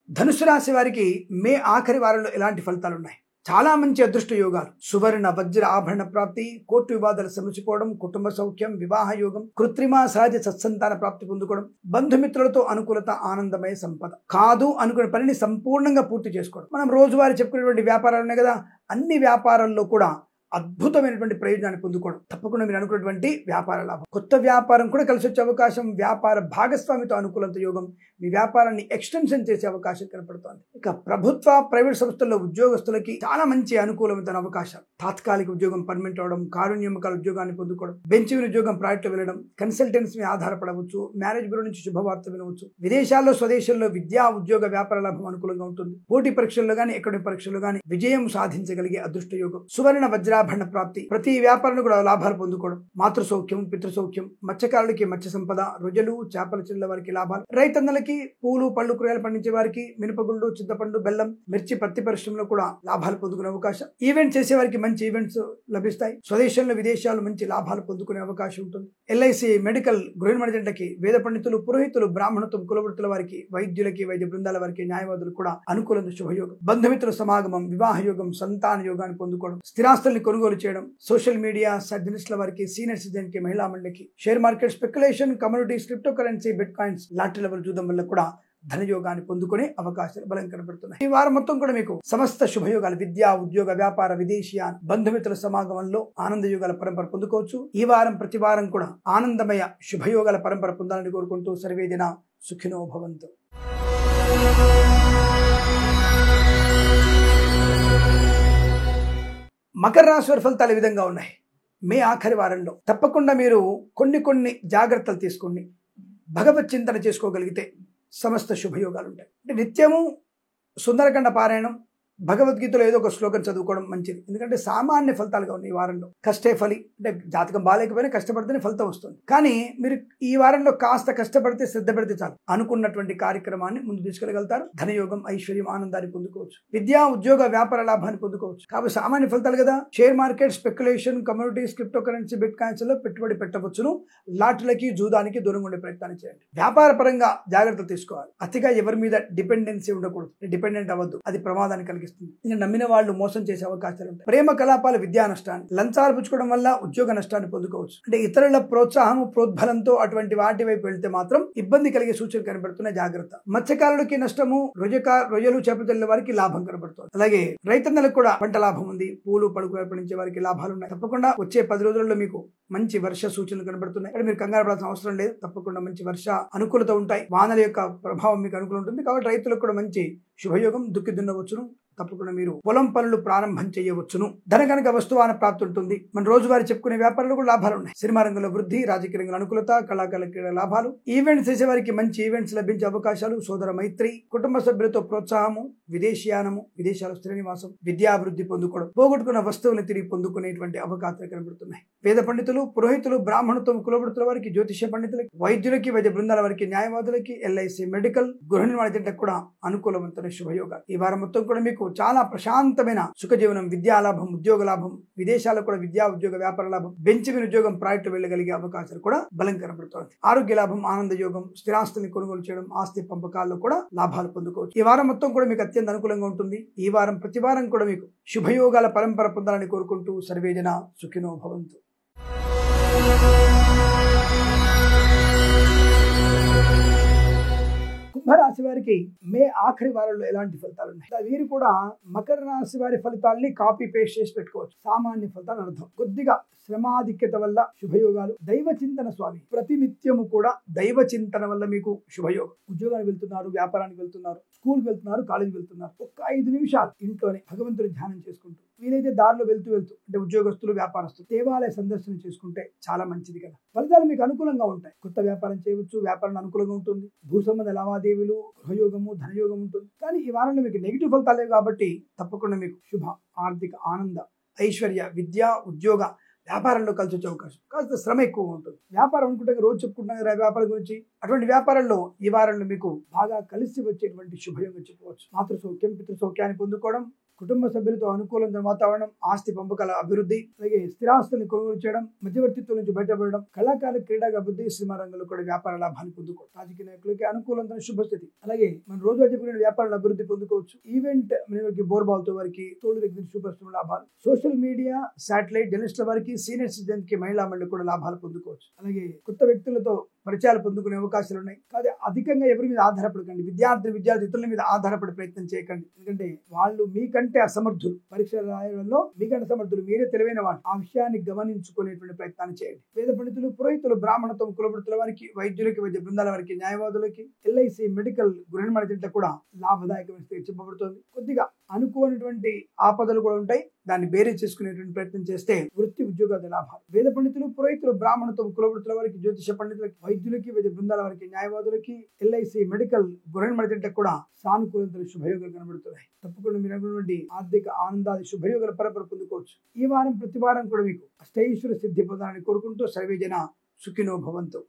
ధనుసు రాశి వారికి మే ఆఖరి వారంలో ఎలాంటి ఫలితాలు ఉన్నాయి? చాలా మంచి అదృష్ట యోగాలు. సువర్ణ వజ్ర ఆభరణ ప్రాప్తి, కోర్టు వివాదాలు సమసిపోవడం, కుటుంబ సౌఖ్యం, వివాహ యోగం, కృత్రిమ సహజ సత్సంతాన ప్రాప్తి పొందుకోవడం, బంధుమిత్రులతో అనుకూలత, ఆనందమయ సంపద. కాదు అనుకునే పనిని సంపూర్ణంగా పూర్తి చేసుకోవడం. మనం రోజువారీ చెప్పుకునేటువంటి వ్యాపారాలు ఉన్నాయి కదా, అన్ని వ్యాపారాల్లో కూడా అద్భుతమైనటువంటి ప్రయోజనాన్ని పొందుకోవడం. తప్పకుండా మీరు అనుకున్నటువంటి వ్యాపార లాభం, కొత్త వ్యాపారం కూడా కలిసి వచ్చే అవకాశం, వ్యాపార భాగస్వామితో అనుకూలత యోగం, మీ వ్యాపారాన్ని ఎక్స్టెన్షన్ చేసే అవకాశం కనపడుతోంది. ఇక ప్రభుత్వ ప్రైవేట్ సంస్థల్లో ఉద్యోగస్తులకి చాలా మంచి అనుకూలమైన అవకాశం. తాత్కాలిక ఉద్యోగం పర్మనెంట్ అవడం, కారుణ్యమకాల ఉద్యోగాన్ని పొందుకోవడం, బెంచ్ ఉద్యోగం ప్రాజెక్టు వెళ్ళడం, కన్సల్టెన్సీ మీద ఆధారపడవచ్చు, మ్యారేజ్ బ్యూరో నుంచి శుభవార్త వినవచ్చు, విదేశాల్లో స్వదేశాల్లో విద్యా ఉద్యోగ వ్యాపార లాభం అనుకూలంగా ఉంటుంది. పోటీ పరీక్షల్లో గానీ ఎక్కడి పరీక్షల్లో గానీ విజయం సాధించగలిగే అదృష్ట యోగం. సువర్ణ వజ్రాభరణ ప్రాప్తి, ప్రతి వ్యాపారంలో కూడా లాభాలు పొందుకోవడం, మాతృ సౌఖ్యం, పితృ సౌఖ్యం, మత్స్యకారులకి మత్స్య సంపద, రొయ్యలు చేపల చిల్ల వారికి లాభాలు, రైతన్నలకి పూలు పళ్ళు కూరగాయలు పండించే వారికి మినపగుళ్ళు, చింతపండు, బెల్లం, మిర్చి, పత్తి పరిశ్రమలో కూడా లాభాలు పొందుకునే అవకాశం. ఈవెంట్ చేసే వారికి మంచి ఈవెంట్స్ లభిస్తాయి. స్వదేశంలో విదేశాలు మంచి లాభాలు పొందుకునే అవకాశం ఉంటుంది. ఎల్ఐసి, మెడికల్, గృహ నిర్మాణకి, వేద పండితులు, పురోహితులు, బ్రాహ్మణత్వం, కులవృత్తుల వారికి, వైద్యులకి, వైద్య బృందాల వారికి, న్యాయవాదులు కూడా అనుకూలంగా శుభయోగం. బంధుమిత్రుల సమాగమం, వివాహ యోగం, సంతాన యోగాన్ని పొందుకోవడం, స్థిరాస్తుల్ని కొనుగోలు చేయడం, సోషల్ మీడియా జర్నలిస్టుల వారికి, సీనియర్ సిటిజన్ కి, మహిళా మండలికి, share market speculation, communities, cryptocurrency, bit coins, lottery level చూడడం వల్ల కూడా ధనయోగాన్ని పొందుకునే అవకాశాలు బలం కనబడుతున్నాయి. ఈ వారం మొత్తం కూడా మీకు సమస్త శుభయోగాలు, విద్యా, ఉద్యోగ, వ్యాపార, విదేశీయాన, బంధుమిత్రుల సమాగమంలో ఆనంద యోగాల పరంపర పొందుకోవచ్చు. ఈ వారం ప్రతి వారం కూడా ఆనందమయ శుభయోగాల పరంపర పొందాలని కోరుకుంటూ సర్వేదిన సుఖినో భవంతు. మకర రాశి వారి ఫలితాలు ఈ విధంగా ఉన్నాయి. మే ఆఖరి వారంలో తప్పకుండా మీరు కొన్ని జాగ్రత్తలు తీసుకుని భగవత్ చింతన చేసుకోగలిగితే సమస్త శుభయోగాలు ఉంటాయి. అంటే నిత్యము సుందరకాండ పారాయణం, భగవద్గీతలో ఏదో ఒక శ్లోకం చదువుకోవడం మంచిది. ఎందుకంటే సామాన్య ఫలితాలుగా ఉన్నాయి ఈ వారంలో. కష్టే ఫలి, అంటే జాతకం బాగాలేకపోయినా కష్టపడితేనే ఫలితం వస్తుంది. కానీ మీరు ఈ వారంలో కాస్త కష్టపడితే, శ్రద్ధ పెడితే చాలు, అనుకున్నటువంటి కార్యక్రమాన్ని ముందు తీసుకెళ్ళగలుగుతారు. ధనయోగం, ఐశ్వర్యం, ఆనందాన్ని పొందుకోవచ్చు. విద్యా, ఉద్యోగ, వ్యాపార లాభాన్ని పొందుకోవచ్చు. కాబట్టి సామాన్య ఫలితాలు కదా. Share market, speculation, communities, cryptocurrency, bit coins లో పెట్టుబడి పెట్టవచ్చును. లాటరీలకి, జూదానికి దూరంగా ఉండే ప్రయత్నాన్ని చేయండి. వ్యాపార పరంగా జాగ్రత్తలు తీసుకోవాలి. అతిగా ఎవరి మీద డిపెండెన్సీ ఉండకూడదు. డిపెండెంట్ అవ్వద్దు, అది ప్రమాదాన్ని కలిగిస్తుంది. నమ్మిన వాళ్ళు మోసం చేసే అవకాశాలు ఉంటాయి. ప్రేమ కలాపాలు, విద్యా నష్టాన్ని, లంచాలు పుచ్చుకోవడం వల్ల ఉద్యోగ నష్టాన్ని పొందుకోవచ్చు. అంటే ఇతరుల ప్రోత్సాహం, ప్రోద్బలంతో అటువంటి వాటి వైపు వెళ్తే మాత్రం ఇబ్బంది కలిగే సూచనలు కనబడుతున్నాయి. జాగ్రత్త. మత్స్యకారులకి నష్టము, రొయ్యలు, చేపల వారికి లాభం కనబడుతుంది. అలాగే రైతన్నలకు కూడా పంట లాభం ఉంది. పూలు పడుకులు పండించే వారికి లాభాలు ఉన్నాయి. తప్పకుండా వచ్చే 10 రోజుల్లో మీకు మంచి వర్ష సూచనలు కనబడుతున్నాయి. ఇక్కడ మీరు కంగారు పడాల్సిన అవసరం లేదు. తప్పకుండా మంచి వర్ష అనుకూలత ఉంటాయి. వానల యొక్క ప్రభావం మీకు అనుకూలం ఉంటుంది. కాబట్టి రైతులకు కూడా మంచి శుభయోగం. దుక్కి దున్నవచ్చును. తప్పకుండా మీరు పొలం పనులు ప్రారంభం చేయవచ్చును. ధన కనుక వస్తువాన ప్రాప్తి ఉంటుంది. మన రోజువారీ చెప్పుకునే వ్యాపారాలు కూడా లాభాలు ఉన్నాయి. సినిమా రంగంలో వృద్ధి, రాజకీయ రంగంలో అనుకూలత, కళాకారుల క్రీడా లాభాలు, ఈవెంట్స్ చేసే వారికి మంచి ఈవెంట్స్ లభించే అవకాశాలు, సోదర మైత్రి, కుటుంబ సభ్యులతో ప్రోత్సాహము, విదేశీయానము, విదేశాల స్థిర నివాసం, విద్యాభివృద్ధి పొందుకోవడం, పోగొట్టుకున్న వస్తువులను తిరిగి పొందుకునేటువంటి అవకాశాలు కనబడుతున్నాయి. వేద పండితులు, పురోహితులు, బ్రాహ్మణత్వం, కులవృత్తుల వారికి, జ్యోతిష్య పండితులకి, వైద్యులకి, వైద్య బృందాల వారికి, న్యాయవాదులకి, ఎల్ఐసి, మెడికల్, గృహ నిర్మాణ కూడా అనుకూలవంతమైన శుభయోగాలు. ఈ వారం మొత్తం కూడా మీకు చాలా ప్రశాంతమైన సుఖజీవనం, విద్యాలాభం, ఉద్యోగ లాభం, విదేశాల్లో కూడా విద్యా, ఉద్యోగ, వ్యాపార లాభం, బెంచ్ మీద ఉద్యోగం, ప్రాజెక్టు వెళ్ళగలిగే అవకాశాలు కూడా బలం కనబడుతుంది. ఆరోగ్య లాభం, ఆనంద యోగం, స్థిరాస్తుల్ని కొనుగోలు చేయడం, ఆస్తి పంపకాల్లో కూడా లాభాలు పొందుకోవచ్చు. ఈ వారం మొత్తం కూడా మీకు అత్యంత అనుకూలంగా ఉంటుంది. ఈ వారం ప్రతి వారం కూడా మీకు శుభయోగాల పరంపర పొందాలని కోరుకుంటూ సర్వేజన సుఖినో భవంతు. కుంభరాశి వారికి మే ఆఖరి వారంలో ఎలాంటి ఫలితాలు ఉన్నాయి? వీరు కూడా మకర రాశి వారి ఫలితాలని కాపీ పేస్ట్ చేసి పెట్టుకోవచ్చు. సామాన్య ఫలితాలు అర్థం. కొద్దిగా శ్రమాధిక్యత వల్ల శుభయోగాలు. దైవ చింతన స్వామి, ప్రతినిత్యము కూడా దైవ చింతన వల్ల మీకు శుభయోగం. ఉద్యోగానికి వెళ్తున్నారు, వ్యాపారానికి వెళ్తున్నారు, స్కూల్కి వెళ్తున్నారు, కాలేజీకి వెళ్తున్నారు, ఒక్క 5 నిమిషాలు ఇంట్లోనే భగవంతుడి ధ్యానం చేసుకుంటూ, వీలైతే దారిలో వెళ్తూ అంటే ఉద్యోగస్తులు, వ్యాపారస్తులు దేవాలయ సందర్శన చేసుకుంటే చాలా మంచిది కదా. ఫలితాలు మీకు అనుకూలంగా ఉంటాయి. కొత్త వ్యాపారం చేయవచ్చు, వ్యాపారం అనుకూలంగా ఉంటుంది. భూ సంబంధ లావాదేవీలు, గృహయోగము, ధనయోగం ఉంటుంది. కానీ ఈ వారంలో మీకు నెగిటివ్ ఫలితాలే కాబట్టి తప్పకుండా మీకు శుభ, ఆర్థిక, ఆనంద, ఐశ్వర్య, విద్య, ఉద్యోగ, వ్యాపారంలో కలిసి వచ్చే అవకాశం. కాస్త శ్రమ ఎక్కువ ఉంటుంది. వ్యాపారం అనుకుంటే రోజు చెప్పుకుంటున్నాం కదా వ్యాపారం గురించి. అటువంటి వ్యాపారంలో ఈ వారంలో మీకు బాగా కలిసి వచ్చేటువంటి శుభయోగం చెప్పుకోవచ్చు. మాతృ సౌఖ్యం, పితృ సౌఖ్యాన్ని పొందుకోవడం, కుటుంబ సభ్యులతో అనుకూలమైన వాతావరణం, ఆస్తి పంపకాల అభివృద్ధి, అలాగే స్థిరాస్తుల్ని కొనుగోలు చేయడం, మధ్యవర్తిత్వం నుంచి బయటపడడం, కళాకారుల క్రీడా అభివృద్ధి, సినిమా రంగంలో కూడా వ్యాపార లాభాన్ని పొందుకోవచ్చు. రాజకీయ నాయకులకి అనుకూలమైన శుభస్థితి. అలాగే మన రోజువారీ చెప్పుకునే వ్యాపారాల అభివృద్ధి పొందుకోవచ్చు. ఈవెంట్ బోర్బాల్తో వారికి తోడు దగ్గర శుభ్రష్టం లాభాలు, సోషల్ మీడియా, శాటిలైట్ జర్నలిస్టుల వారికి, సీనియర్ సిటిజన్ కి, మహిళా మండలి కూడా లాభాలు పొందుకోవచ్చు. అలాగే కొత్త వ్యక్తులతో పరిచయాలు పొందుకునే అవకాశాలు ఉన్నాయి. కానీ అధికంగా ఎవరి మీద ఆధారపడకండి. విద్యార్థి ఇతరుల మీద ఆధారపడే ప్రయత్నం చేయకండి. ఎందుకంటే వాళ్ళు మీకంటే అసమర్థులు. పరీక్షలు రాయడంలో మీకంటే సమర్థులు, మీరే తెలివైన వాళ్ళు. ఆ విషయాన్ని గమనించుకునేటువంటి ప్రయత్నాన్ని చేయండి. వేద పండితులు, పురోహితులు, బ్రాహ్మణత్వం, కులవృత్తుల వారికి, వైద్యులకి, వైద్య బృందాల వారికి, న్యాయవాదులకి, ఎల్ఐసి, మెడికల్, గృహ నిర్మాణ కూడా లాభదాయకమైన స్థితి చెప్పబడుతుంది. కొద్దిగా అనుకోనటువంటి ఆపదలు కూడా ఉంటాయి. దాన్ని బేరీ చేసుకునేటువంటి ప్రయత్నం చేస్తే వృత్తి ఉద్యోగాల లాభాలు. వేద పండితులు, పురోహితులు, బ్రాహ్మణత్వం, కులవృత్తుల వారికి, జ్యోతిష పండితులకి, వైద్యులకి, వైద్య బృందాల వారికి, న్యాయవాదులకి, ఎల్ఐసి, మెడికల్, గృహ నిర్మాణ కూడా సానుకూలతలు, శుభయోగాలు కనబడుతున్నాయి. తప్పకుండా మీరు అనుకున్నటువంటి ఆర్థిక ఆనందాది శుభయోగాల పరంపర పొందుకోవచ్చు. ఈ వారం ప్రతి వారం కూడా మీకు అష్టైశ్వర సిద్ధి పొందాలని కోరుకుంటూ సర్వేజన సుఖినో భవంతు.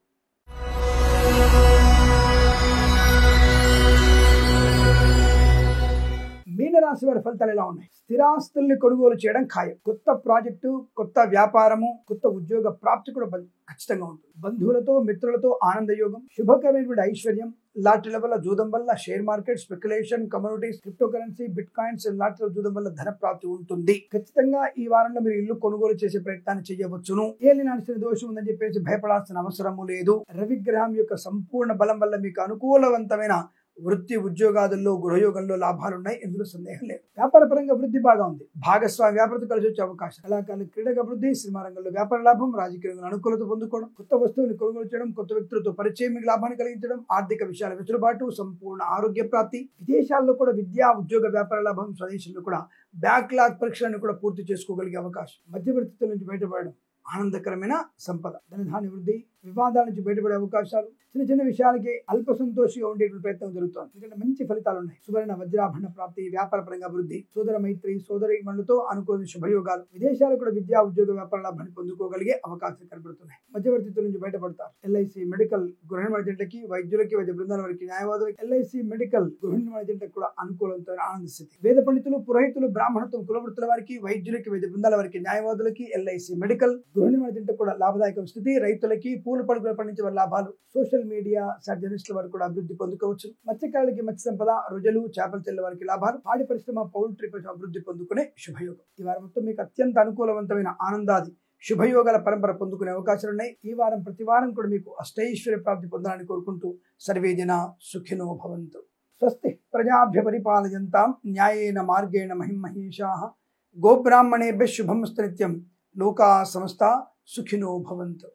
మీనరాశి వారి ఫలితాలు ఎలా ఉన్నాయి? స్థిరాస్తుల్ని కొనుగోలు చేయడం ఖాయం. కొత్త ప్రాజెక్టు, కొత్త వ్యాపారము, కొత్త ఉద్యోగ ప్రాప్తి కూడా ఖచ్చితంగా ఉంటుంది. బంధువులతో, మిత్రులతో ఆనందయోగం, శుభకరమైనటువంటి ఐశ్వర్యం, లాటరీల వల్ల, జూదం వల్ల, share market, speculation, commodities, cryptocurrency, bitcoins, లాటరీల జూదం వల్ల ధన ప్రాప్తి ఉంటుంది. ఖచ్చితంగా ఈ వారంలో మీరు ఇల్లు కొనుగోలు చేసే ప్రయత్నాన్ని చేయవచ్చును. ఏలినాటి దోషం ఉందని చెప్పేసి భయపడాల్సిన అవసరము లేదు. రవిగ్రహం యొక్క సంపూర్ణ బలం వల్ల మీకు అనుకూలవంతమైన వృత్తి ఉద్యోగాదుల్లో, గృహయోగంలో లాభాలున్నాయి. ఇందులో సందేహం లేదు. వ్యాపార పరంగా వృద్ధి బాగా ఉంది. భాగస్వామి వ్యాపారతో కలిసి వచ్చే అవకాశం, కళాకారుల క్రీడా అభివృద్ధి, సినిమా రంగంలో వ్యాపార లాభం, రాజకీయ రంగంలో అనుకూలత పొందుకోవడం, కొత్త వస్తువుని కొనుగోలు చేయడం, కొత్త వ్యక్తులతో పరిచయం మీకు లాభాన్ని కలిగించడం, ఆర్థిక విషయాల వెసులుబాటు, సంపూర్ణ ఆరోగ్య ప్రాప్తి, విదేశాల్లో కూడా విద్యా, ఉద్యోగ, వ్యాపార లాభం, స్వదేశంలో కూడా బ్యాక్లాగ్ పరీక్షలను కూడా పూర్తి చేసుకోగలిగే అవకాశం, మధ్యవర్తిత్వం నుంచి బయటపడడం, ఆనందకరమైన సంపద, ధనధాన్య వృద్ధి, వివాదాల నుంచి బయటపడే అవకాశాలు, చిన్న చిన్న విషయాలకి అల్ప సంతోషిగా ఉండేటువంటి ప్రయత్నం జరుగుతోంది. ఎందుకంటే మంచి ఫలితాలు ఉన్నాయి. సువర్ణ వజ్రాభరణ ప్రాప్తి, వ్యాపార పరంగా అభివృద్ధి, సోదర మైత్రి, సోదరి మనులతో అనుకోని శుభయోగాలు, విదేశాలు కూడా విద్యా, ఉద్యోగ, వ్యాపార లాభాన్ని పొందుకోగలిగే అవకాశాలు కనబడుతున్నాయి. మధ్యవర్తిత్వం నుంచి బయటపడతారు. ఎల్ఐసి, మెడికల్, గృహ నిర్మాణ జంటకి, వైద్యులకి, వైద్య బృందాల వారికి, న్యాయవాదులకి, ఎల్ఐసి, మెడికల్, గృహ నిర్మాణ జంటకు కూడా అనుకూలమైన ఆనంద స్థితి. వేద పండితులు, పురోహితులు, బ్రాహ్మణత్వం, కులవృత్తుల వారికి, వైద్యులకి, వైద్య బృందాల వారికి, న్యాయవాదులకి, ఎల్ఐసి, మెడికల్, గృహ నిర్మాణ జంటకు కూడా లాభదాయక స్థితి. రైతులకి, పూల పడుకులు పండించే వారి లాభాలు, సోషల్ మీడియా, జర్నలిస్టుల వారికి కూడా అభివృద్ధి పొందుకోవచ్చు. మత్స్యకారులకి మత్స్య సంపద, రొజలు, చేపలు చెల్లె వారికి లాభాలు, పాడి పరిశ్రమ, పౌల్ట్రీ పరిశ్రమ అభివృద్ధి పొందుకునే శుభయోగం. ఈ వారం మొత్తం మీకు అత్యంత అనుకూలవంతమైన ఆనందాది శుభయోగాల పరంపర పొందుకునే అవకాశాలు ఉన్నాయి. ఈ వారం ప్రతి వారం కూడా మీకు అష్టైశ్వర్య ప్రాప్తి పొందాలని కోరుకుంటూ సర్వేజన సుఖినో భవంతు. స్వస్తి ప్రజాభ్య పరిపాలయంతాం న్యాయేన మార్గేణ మహిమహేషాః. గోబ్రాహ్మణేభ్యః శుభమస్తు నిత్యం. లోకా సమస్తా సుఖినో భవంతు.